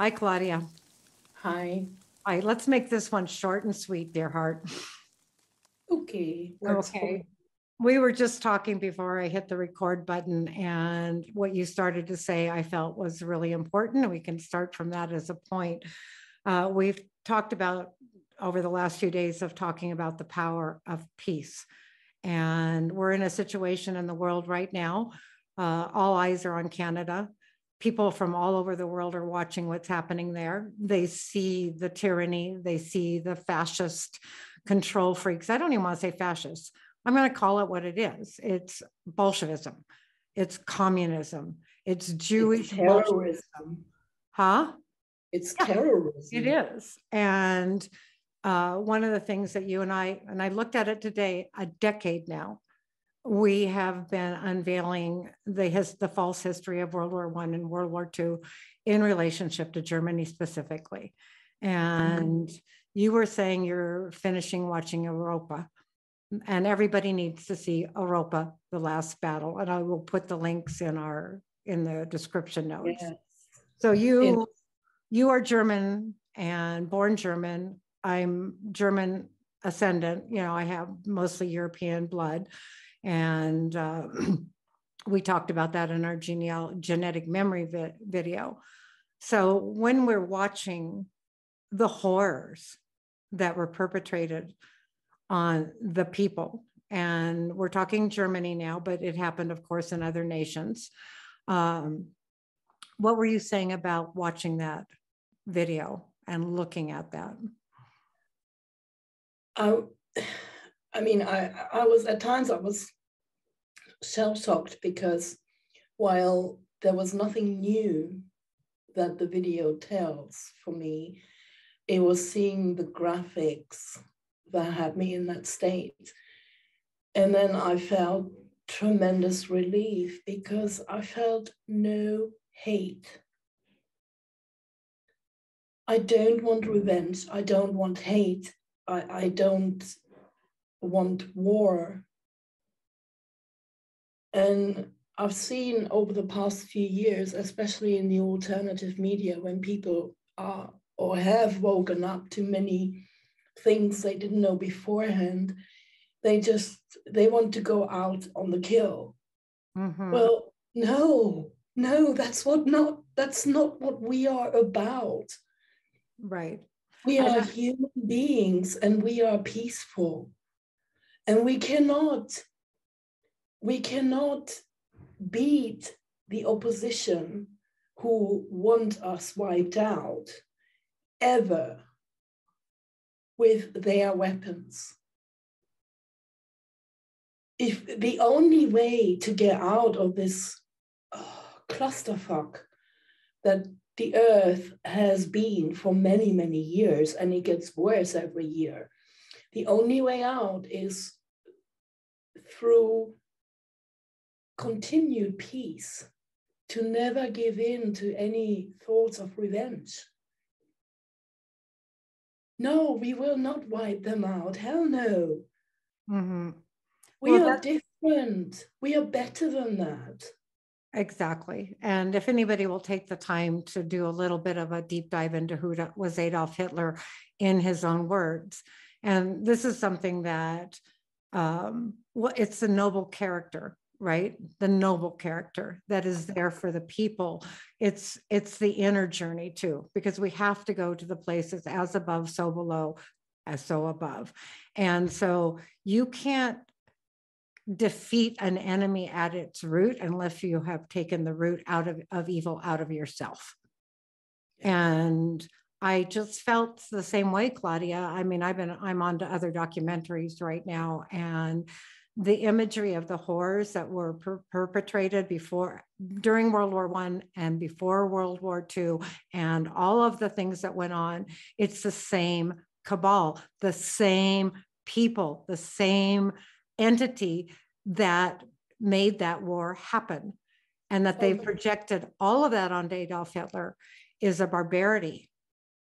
Hi, Claudia. Hi. Hi, let's make this one short and sweet, dear heart. Okay, works for Okay. me. We were just talking before I hit the record button, and what you started to say I felt was really important. We can start from that as a point. We've talked about over the last few days of talking about the power of peace. And we're in a situation in the world right now. All eyes are on Canada. People from all over the world are watching what's happening there. They see the tyranny, they see the fascist control freaks. I don't even want to say fascist. I'm going to call it what it is. It's Bolshevism, it's communism, it's It's Jewish Bolshevism. terrorism. Huh? It's Yeah, it terrorism. is. And one of the things that you and I looked at it today, a decade now, we have been unveiling the false history of World War I and World War II in relationship to Germany specifically. And you were saying you're finishing watching Europa, and everybody needs to see Europa, the last battle. And I will put the links in the description notes. Yes. So In, you are German and born German. I'm German ascendant. I have mostly European blood. And we talked about that in our genetic memory video. So when we're watching the horrors that were perpetrated on the people, and we're talking Germany now, but it happened, of course, in other nations. What were you saying about watching that video and looking at that? I, I mean, I was at times I was shell-shocked because while there was nothing new that the video tells for me, it was seeing the graphics that had me in that state. And then I felt tremendous relief because I felt no hate. I don't want revenge. I don't want hate. I don't want war. And I've seen over the past few years, especially in the alternative media, when people are or have woken up to many things they didn't know beforehand, they want to go out on the kill. Mm-hmm. Well, no, that's not what we are about. Right. We And are human beings and we are peaceful. And we cannot beat the opposition who want us wiped out ever with their weapons. If the only way to get out of this clusterfuck that the earth has been for many, many years, and it gets worse every year, the only way out is through continued peace, to never give in to any thoughts of revenge. No, we will not wipe them out. Hell no. mm-hmm. We Well, are that's different. We are better than that. exactly. And if anybody will take the time to do a little bit of a deep dive into who was Adolf Hitler in his own words, and this is something that, well, it's the noble character, right? The noble character that is there for the people. It's the inner journey too, because we have to go to the places as above, so below, as so above. And so you can't defeat an enemy at its root unless you have taken the root of evil out of yourself. And I just felt the same way, Claudia. I mean, I'm on to other documentaries right now, and the imagery of the horrors that were perpetrated during World War I and before World War II, and all of the things that went on, it's the same cabal, the same people, the same entity that made that war happen. And that they projected all of that on Adolf Hitler is a barbarity.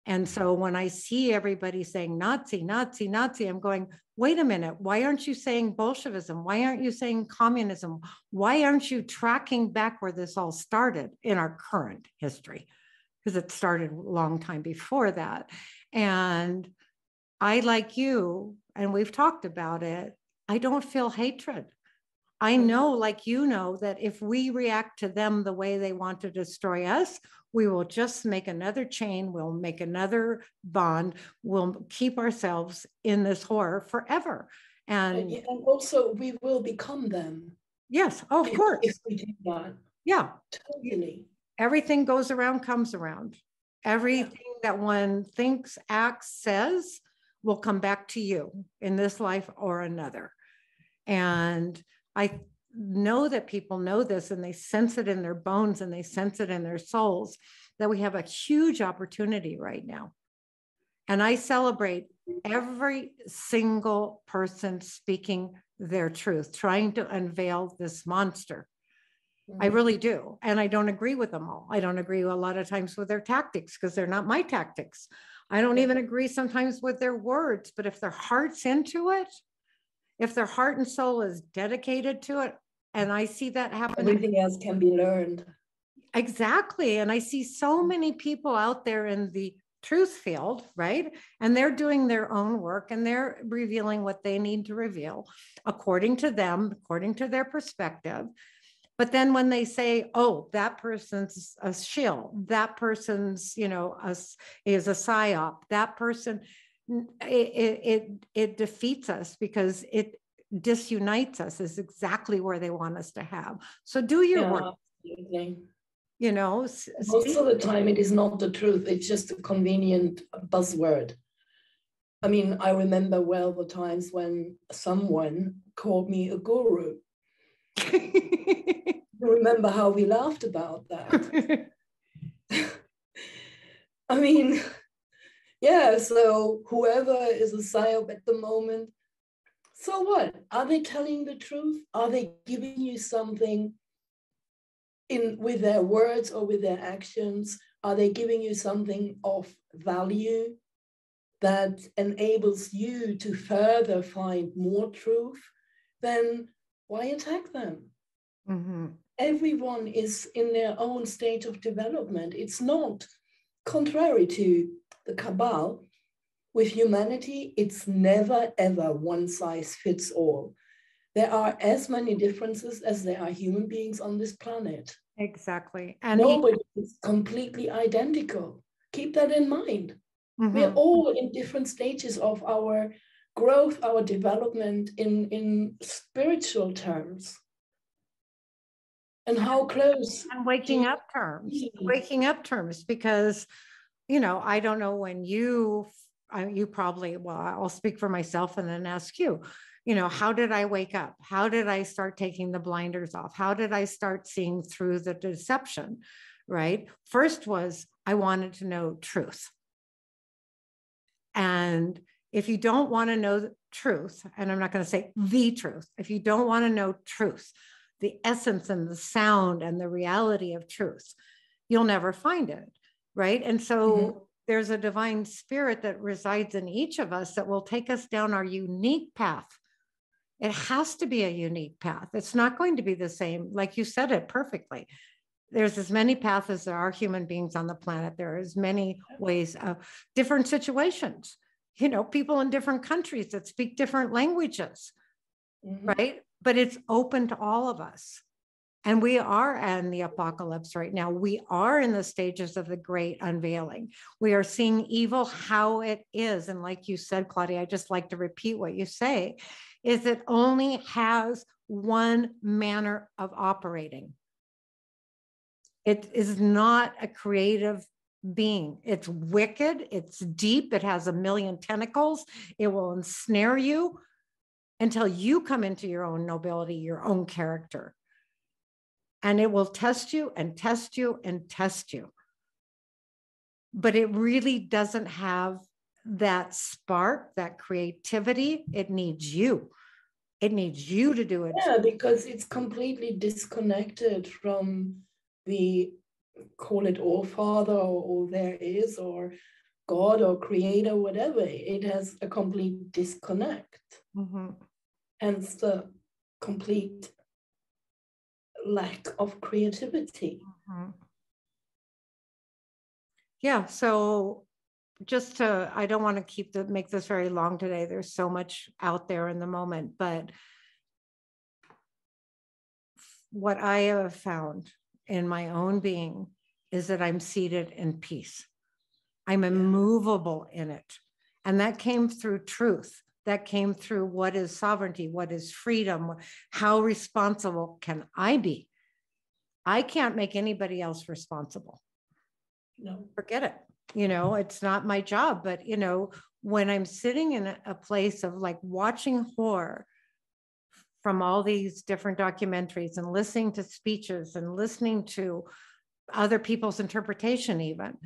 And so when I see everybody saying Nazi, Nazi, Nazi, I'm going, wait a minute, why aren't you saying Bolshevism? Why aren't you saying communism? Why aren't you tracking back where this all started in our current history? because it started a long time before that. And I, like you, and we've talked about it, I don't feel hatred. I know, like you know, that if we react to them the way they want to destroy us, we will just make another chain, we'll make another bond, we'll keep ourselves in this horror forever. And also we will become them. Yes, of course. If we do that. Yeah. Totally. Everything goes around, comes around. Everything that one thinks, acts, says will come back to you in this life or another. And I know that people know this, and they sense it in their bones and they sense it in their souls, that we have a huge opportunity right now. And I celebrate every single person speaking their truth, trying to unveil this monster. I really do. And I don't agree with them all. I don't agree a lot of times with their tactics because they're not my tactics. I don't even agree sometimes with their words, but if their heart's into it, if their heart and soul is dedicated to it, and I see that happen. Everything else can be learned. Exactly. And I see so many people out there in the truth field, right? And they're doing their own work and they're revealing what they need to reveal according to them, according to their perspective. But then when they say, oh, that person's a shill, that person's, is a psyop, that person, it defeats us because it disunites us, is exactly where they want us to have. So do your work. Absolutely. Most of the time it is not the truth. It's just a convenient buzzword. I mean, I remember well the times when someone called me a guru. You remember how we laughed about that? I mean, yeah, so whoever is a psyop at the moment, so what? Are they telling the truth? Are they giving you something with their words or with their actions? Are they giving you something of value that enables you to further find more truth? Then why attack them? Mm-hmm. Everyone is in their own stage of development. It's not contrary to the Cabal. With humanity, it's never, ever one size fits all. There are as many differences as there are human beings on this planet. Exactly. And nobody is completely identical. Keep that in mind. Mm-hmm. We're all in different stages of our growth, our development in spiritual terms. And how close. And waking up terms, because, I don't know when you probably, well, I'll speak for myself and then ask you, how did I wake up? How did I start taking the blinders off? How did I start seeing through the deception, right? First was, I wanted to know truth. And if you don't want to know the truth, and I'm not going to say the truth, if you don't want to know truth, the essence and the sound and the reality of truth, you'll never find it, right? And so there's a divine spirit that resides in each of us that will take us down our unique path. It has to be a unique path. It's not going to be the same. Like you said it perfectly. There's as many paths as there are human beings on the planet. There are as many ways of different situations, people in different countries that speak different languages, right? But it's open to all of us. And we are in the apocalypse right now. We are in the stages of the great unveiling. We are seeing evil how it is. And like you said, Claudia, I just like to repeat what you say, is it only has one manner of operating. It is not a creative being. It's wicked. It's deep. It has a million tentacles. It will ensnare you until you come into your own nobility, your own character. And it will test you and test you and test you. But it really doesn't have that spark, that creativity. It needs you. It needs you to do it. Yeah, because it's completely disconnected from the, call it All-Father or there is, or God or Creator, whatever. It has a complete disconnect. Hence the complete lack of creativity. Yeah. So just to, I don't want to make this very long today. There's so much out there in the moment, but what I have found in my own being is that I'm seated in peace. I'm immovable in it. And that came through truth. That came through what is sovereignty, what is freedom, how responsible can I be? I can't make anybody else responsible. No. Forget it. It's not my job. But, when I'm sitting in a place of like watching horror from all these different documentaries and listening to speeches and listening to other people's interpretation, even,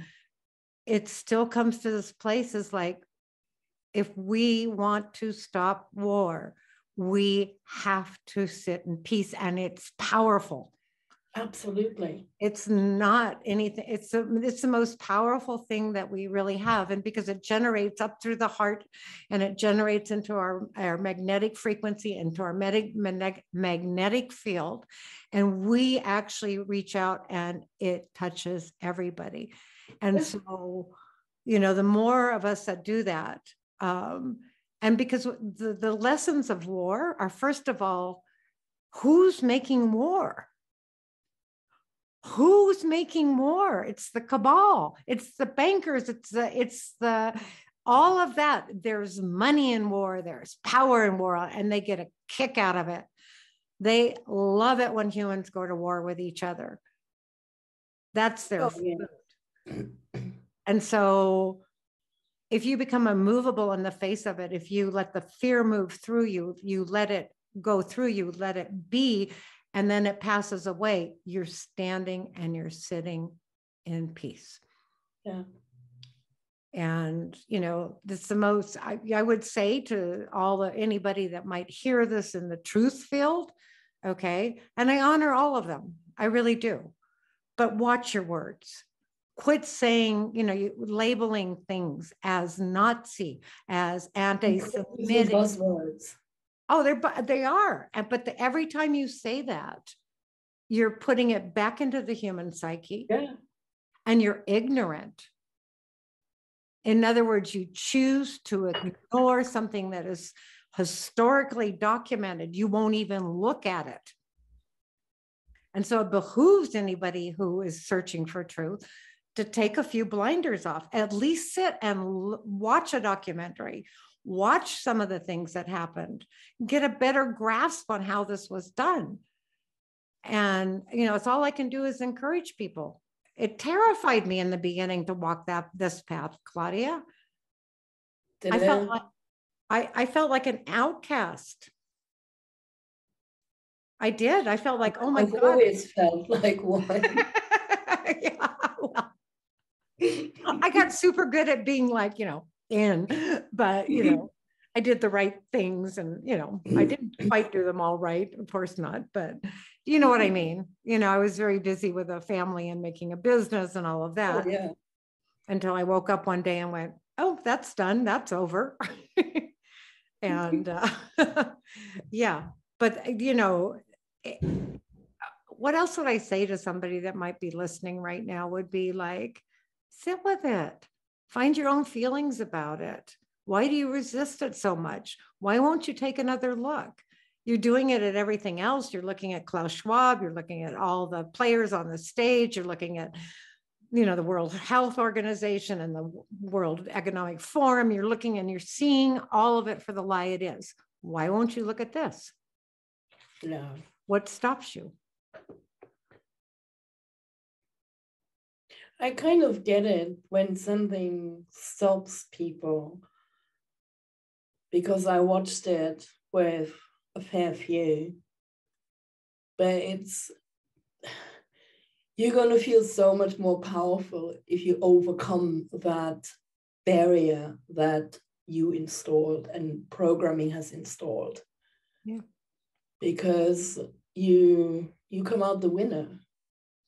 it still comes to this place is like, if we want to stop war, we have to sit in peace, and it's powerful. Absolutely. It's not anything. It's the most powerful thing that we really have. And because it generates up through the heart, and it generates into our magnetic frequency, into our magnetic field. And we actually reach out and it touches everybody. And so, the more of us that do that, and because the lessons of war are, first of all, who's making war? Who's making war? It's the cabal. It's the bankers. It's the all of that. There's money in war. There's power in war, and they get a kick out of it. They love it when humans go to war with each other. That's their food. And so if you become immovable in the face of it, if you let the fear move through you, you let it go through you, let it be, and then it passes away, you're standing and you're sitting in peace. Yeah. And, this is the most, I would say to anybody that might hear this in the truth field, okay? And I honor all of them. I really do. But watch your words. Quit saying, labeling things as Nazi, as anti-Semitic. Buzzwords. Oh, they are. But every time you say that, you're putting it back into the human psyche. Yeah. And you're ignorant. In other words, you choose to ignore something that is historically documented. You won't even look at it. And so it behooves anybody who is searching for truth to take a few blinders off, at least sit and watch a documentary, watch some of the things that happened, get a better grasp on how this was done. And, it's all I can do is encourage people. It terrified me in the beginning to walk this path, Claudia. I felt like an outcast. I did. I felt like, oh my God. I've always felt like one. Yeah, well, I got super good at being like, but, I did the right things, and, I didn't quite do them all right. Of course not. But you know what I mean? I was very busy with a family and making a business and all of that. Oh, yeah. Until I woke up one day and went, oh, that's done. That's over. And yeah, but, what else would I say to somebody that might be listening right now would be like, sit with it. Find your own feelings about it. Why do you resist it so much? Why won't you take another look? You're doing it at everything else. You're looking at Klaus Schwab. You're looking at all the players on the stage. You're looking at, the World Health Organization and the World Economic Forum. You're looking and you're seeing all of it for the lie it is. Why won't you look at this? No. What stops you? I kind of get it when something stops people, because I watched it with a fair few, but you're going to feel so much more powerful if you overcome that barrier that you installed and programming has installed. Yeah. Because you come out the winner.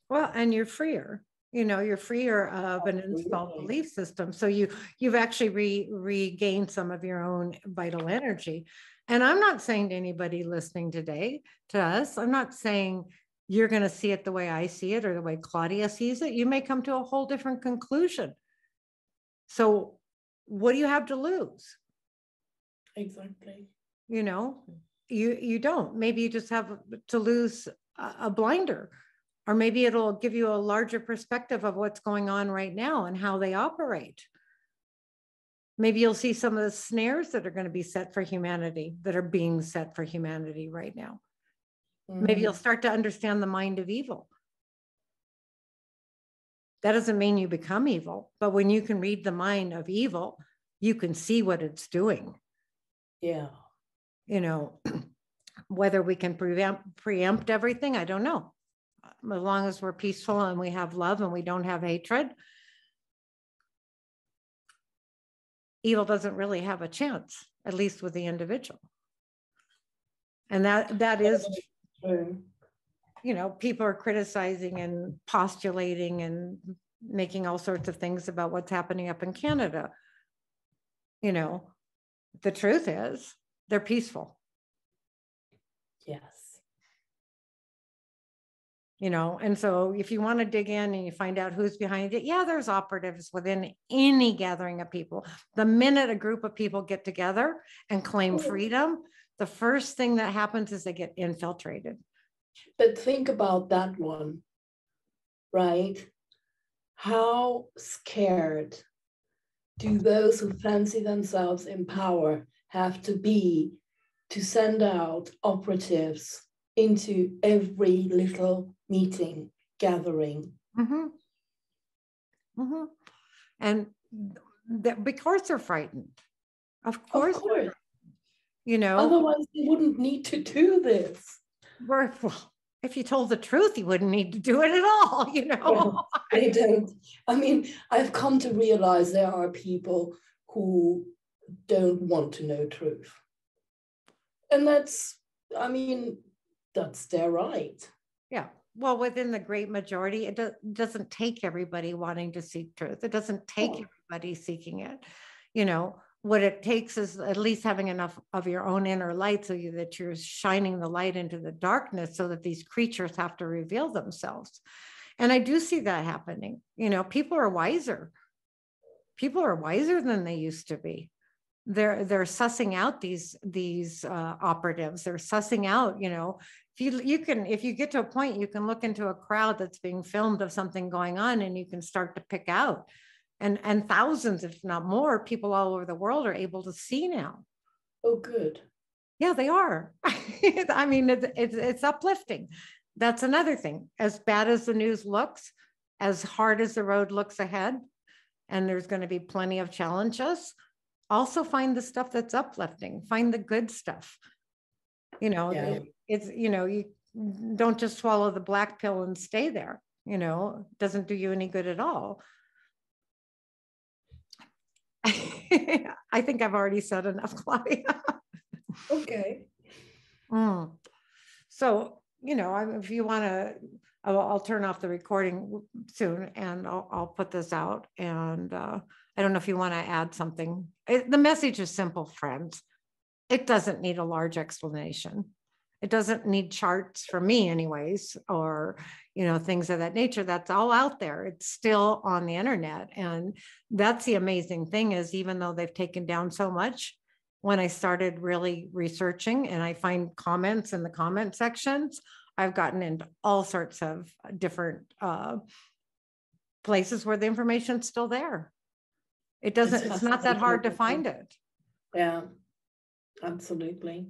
Well, and you're freer. You're freer of an installed belief system. So you've actually regained some of your own vital energy. And I'm not saying to anybody listening today, to us, I'm not saying you're going to see it the way I see it or the way Claudia sees it. You may come to a whole different conclusion. So what do you have to lose? Exactly. You know, you don't. Maybe you just have to lose a blinder, or maybe it'll give you a larger perspective of what's going on right now and how they operate. Maybe you'll see some of the snares that are going to be set for humanity, that are being set for humanity right now. Maybe you'll start to understand the mind of evil. That doesn't mean you become evil, but when you can read the mind of evil, you can see what it's doing. Yeah. You know, whether we can preempt everything, I don't know. As long as we're peaceful and we have love and we don't have hatred, evil doesn't really have a chance, at least with the individual. And that is true. You know, people are criticizing and postulating and making all sorts of things about what's happening up in Canada. You know, the truth is they're peaceful. Yes. You know, and so if you want to dig in and you find out who's behind it, yeah, there's operatives within any gathering of people. The minute a group of people get together and claim freedom, the first thing that happens is they get infiltrated. But think about that one, right? How scared do those who fancy themselves in power have to be to send out operatives into every little meeting, gathering? Mm-hmm. Mm-hmm. And because they're frightened. Of course. You know, otherwise they wouldn't need to do this. Well, if you told the truth, you wouldn't need to do it at all, you know. Well, they don't. I mean, I've come to realize there are people who don't want to know truth. And that's, I mean, that's their right. Yeah. Well, within the great majority, it doesn't take everybody wanting to seek truth. It doesn't take everybody seeking it. You know, what it takes is at least having enough of your own inner light so that you're shining the light into the darkness so that these creatures have to reveal themselves. And I do see that happening. You know, people are wiser. People are wiser than they used to be. They're sussing out these operatives. They're sussing out, you know, if you get to a point, you can look into a crowd that's being filmed of something going on and you can start to pick out. And thousands, if not more, people all over the world are able to see now. Oh, good. Yeah, they are. I mean, it's uplifting. That's another thing. As bad as the news looks, as hard as the road looks ahead, and there's going to be plenty of challenges, also find the stuff that's uplifting. Find the good stuff. You know, it's, you know, you don't just swallow the black pill and stay there. You know, it doesn't do you any good at all. I think I've already said enough, Claudia. Okay. So, you know, if you want to, I'll turn off the recording soon and I'll put this out. And I don't know if you want to add something. The message is simple, friends. It doesn't need a large explanation. It doesn't need charts for me anyways, or, you know, things of that nature. That's all out there. It's still on the internet. And that's the amazing thing is, even though they've taken down so much, when I started really researching and I find comments in the comment sections, I've gotten into all sorts of different places where the information's still there. It's not that hard to find it. Yeah, absolutely.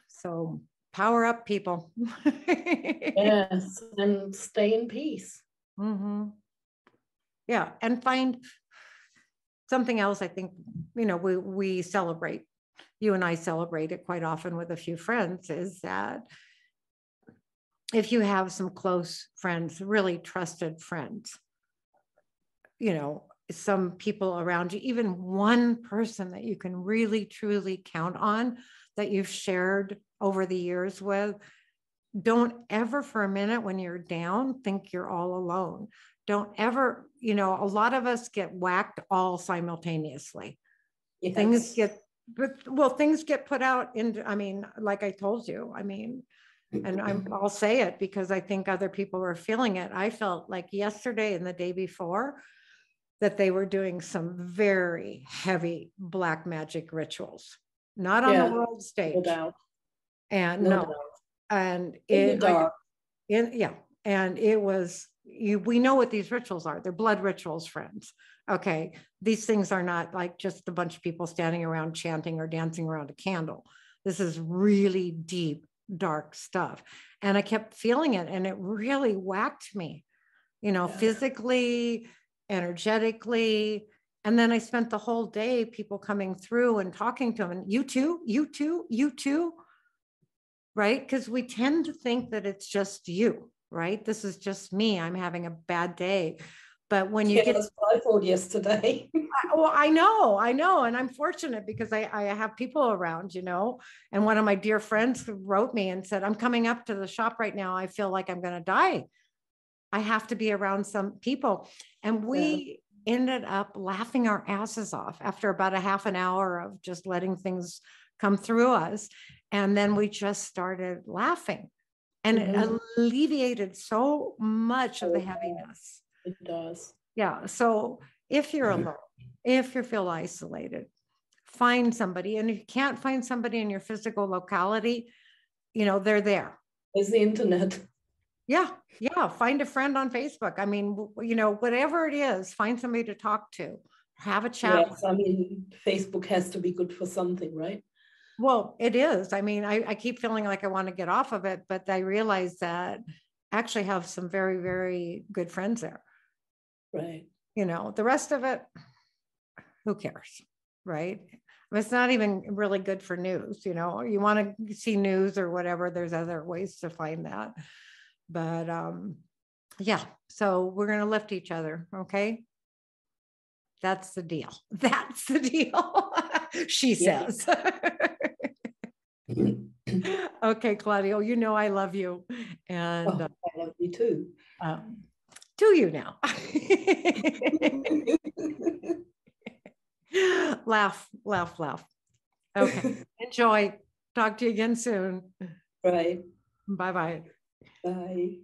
So power up, people. Yes, and stay in peace. Mm-hmm. Yeah, and find something else. I think, you know, we celebrate, you and I celebrate it quite often with a few friends, is that if you have some close friends, really trusted friends, you know, some people around you, even one person that you can really, truly count on that you've shared over the years with, don't ever for a minute when you're down think you're all alone. Don't ever, you know, a lot of us get whacked all simultaneously. Yes. Things get put out into, I mean, like I told you, I mean, And I'll say it because I think other people were feeling it. I felt like yesterday and the day before that they were doing some very heavy black magic rituals, not on the world stage. No doubt. And no no, doubt. and In the dark. yeah, and it was we know what these rituals are. They're blood rituals, friends. Okay, these things are not like just a bunch of people standing around chanting or dancing around a candle. This is really deep, dark stuff. And I kept feeling it, and it really whacked me, physically, energetically. And then I spent the whole day people coming through and talking to them, and you too, right? Because we tend to think that it's just you, right? This is just me. I'm having a bad day. But when you get, that's what I thought yesterday. well, I know. And I'm fortunate because I have people around, and one of my dear friends wrote me and said, I'm coming up to the shop right now. I feel like I'm going to die. I have to be around some people. And we ended up laughing our asses off after about a half an hour of just letting things come through us. And then we just started laughing, and it alleviated so much of the heaviness. It does. Yeah. So if you're alone, if you feel isolated, find somebody. And if you can't find somebody in your physical locality, they're there. There's the internet. Yeah. Find a friend on Facebook. I mean, whatever it is, find somebody to talk to, have a chat. Yes, I mean, Facebook has to be good for something, right? Well, it is. I mean, I keep feeling like I want to get off of it, but I realize that I actually have some very, very good friends there. Right. The rest of it, who cares? Right. It's not even really good for news. You want to see news or whatever. There's other ways to find that. But yeah, so we're going to lift each other. Okay. That's the deal. That's the deal. She says. Okay, Claudio, I love you. And I love you too. Do you now? Laugh. Okay. Enjoy. Talk to you again soon. Right. Bye-bye. Bye.